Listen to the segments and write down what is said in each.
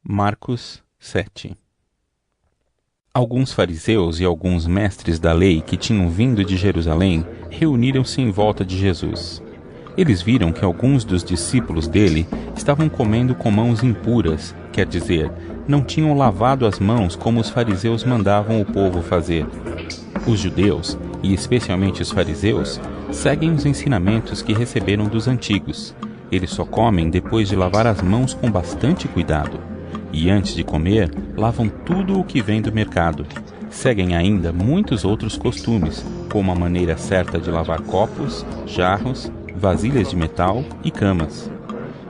Marcos 7. Alguns fariseus e alguns mestres da lei que tinham vindo de Jerusalém reuniram-se em volta de Jesus. Eles viram que alguns dos discípulos dele estavam comendo com mãos impuras, quer dizer, não tinham lavado as mãos como os fariseus mandavam o povo fazer. Os judeus, e especialmente os fariseus, seguem os ensinamentos que receberam dos antigos. Eles só comem depois de lavar as mãos com bastante cuidado. E antes de comer, lavam tudo o que vem do mercado. Seguem ainda muitos outros costumes, como a maneira certa de lavar copos, jarros, vasilhas de metal e camas.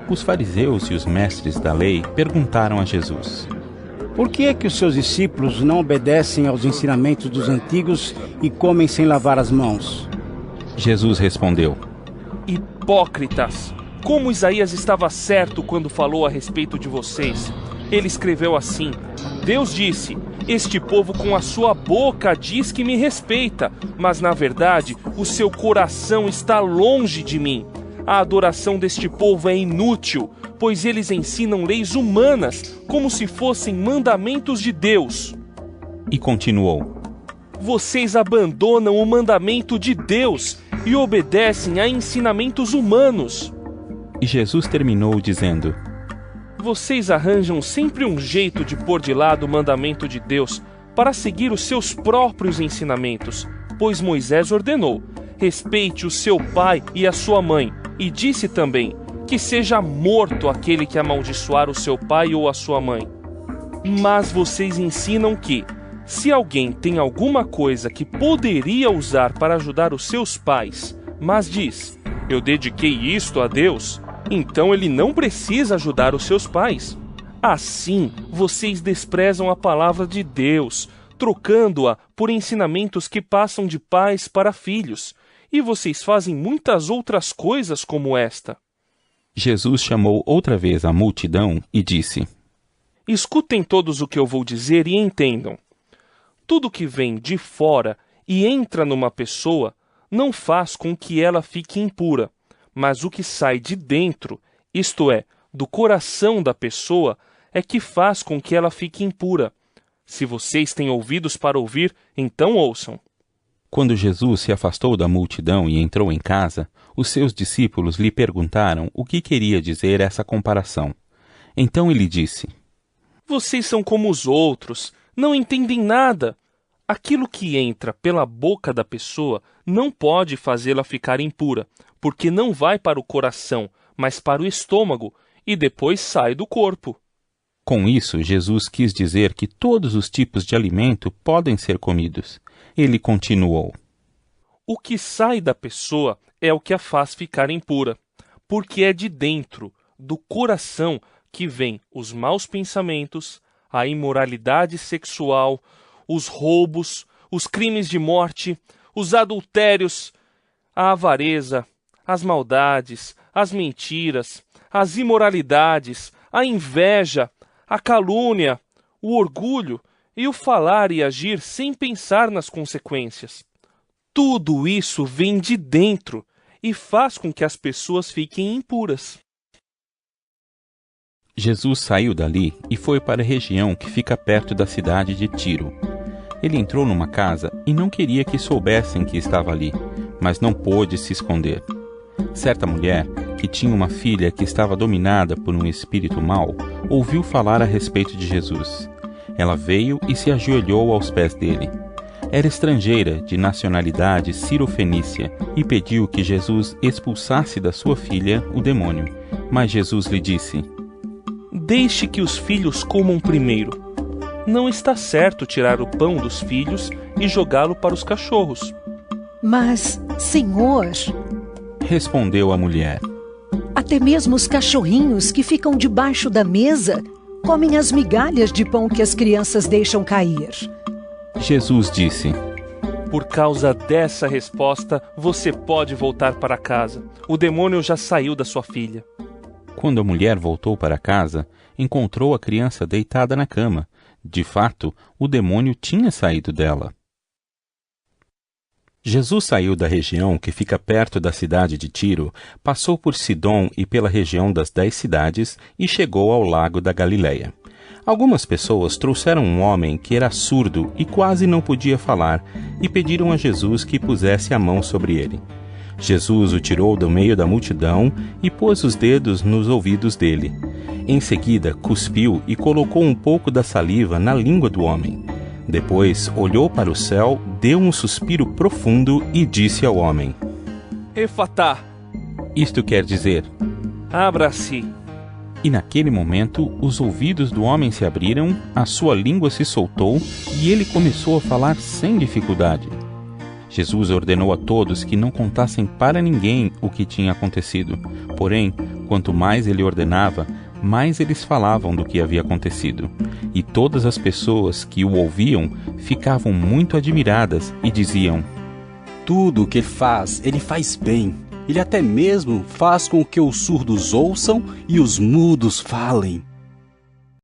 Os fariseus e os mestres da lei perguntaram a Jesus: Por que é que os seus discípulos não obedecem aos ensinamentos dos antigos e comem sem lavar as mãos? Jesus respondeu: Hipócritas! Como Isaías estava certo quando falou a respeito de vocês. Ele escreveu assim: Deus disse, este povo com a sua boca diz que me respeita, mas na verdade o seu coração está longe de mim. A adoração deste povo é inútil, pois eles ensinam leis humanas como se fossem mandamentos de Deus. E continuou: Vocês abandonam o mandamento de Deus e obedecem a ensinamentos humanos. E Jesus terminou dizendo: Vocês arranjam sempre um jeito de pôr de lado o mandamento de Deus para seguir os seus próprios ensinamentos, pois Moisés ordenou: respeite o seu pai e a sua mãe, e disse também que seja morto aquele que amaldiçoar o seu pai ou a sua mãe. Mas vocês ensinam que, se alguém tem alguma coisa que poderia usar para ajudar os seus pais, mas diz: eu dediquei isto a Deus, então ele não precisa ajudar os seus pais. Assim, vocês desprezam a palavra de Deus, trocando-a por ensinamentos que passam de pais para filhos. E vocês fazem muitas outras coisas como esta. Jesus chamou outra vez a multidão e disse: Escutem todos o que eu vou dizer e entendam. Tudo que vem de fora e entra numa pessoa não faz com que ela fique impura. Mas o que sai de dentro, isto é, do coração da pessoa, é que faz com que ela fique impura. Se vocês têm ouvidos para ouvir, então ouçam. Quando Jesus se afastou da multidão e entrou em casa, os seus discípulos lhe perguntaram o que queria dizer essa comparação. Então ele disse: Vocês são como os outros, não entendem nada. Aquilo que entra pela boca da pessoa não pode fazê-la ficar impura, porque não vai para o coração, mas para o estômago, e depois sai do corpo. Com isso, Jesus quis dizer que todos os tipos de alimento podem ser comidos. Ele continuou: O que sai da pessoa é o que a faz ficar impura, porque é de dentro, do coração, que vêm os maus pensamentos, a imoralidade sexual, os roubos, os crimes de morte, os adultérios, a avareza, as maldades, as mentiras, as imoralidades, a inveja, a calúnia, o orgulho e o falar e agir sem pensar nas consequências. Tudo isso vem de dentro e faz com que as pessoas fiquem impuras. Jesus saiu dali e foi para a região que fica perto da cidade de Tiro. Ele entrou numa casa e não queria que soubessem que estava ali, mas não pôde se esconder. Certa mulher, que tinha uma filha que estava dominada por um espírito mau, ouviu falar a respeito de Jesus. Ela veio e se ajoelhou aos pés dele. Era estrangeira, de nacionalidade cirofenícia, e pediu que Jesus expulsasse da sua filha o demônio. Mas Jesus lhe disse: Deixe que os filhos comam primeiro. Não está certo tirar o pão dos filhos e jogá-lo para os cachorros. Mas, Senhor, respondeu a mulher, até mesmo os cachorrinhos que ficam debaixo da mesa comem as migalhas de pão que as crianças deixam cair. Jesus disse: Por causa dessa resposta, você pode voltar para casa. O demônio já saiu da sua filha. Quando a mulher voltou para casa, encontrou a criança deitada na cama. De fato, o demônio tinha saído dela. Jesus saiu da região que fica perto da cidade de Tiro, passou por Sidom e pela região das 10 cidades e chegou ao lago da Galileia. Algumas pessoas trouxeram um homem que era surdo e quase não podia falar e pediram a Jesus que pusesse a mão sobre ele. Jesus o tirou do meio da multidão e pôs os dedos nos ouvidos dele. Em seguida, cuspiu e colocou um pouco da saliva na língua do homem. Depois, olhou para o céu, deu um suspiro profundo e disse ao homem: Efatá. Isto quer dizer: Abra-se. E naquele momento, os ouvidos do homem se abriram, a sua língua se soltou e ele começou a falar sem dificuldade. Jesus ordenou a todos que não contassem para ninguém o que tinha acontecido. Porém, quanto mais ele ordenava, mais eles falavam do que havia acontecido. E todas as pessoas que o ouviam ficavam muito admiradas e diziam: Tudo o que ele faz bem. Ele até mesmo faz com que os surdos ouçam e os mudos falem.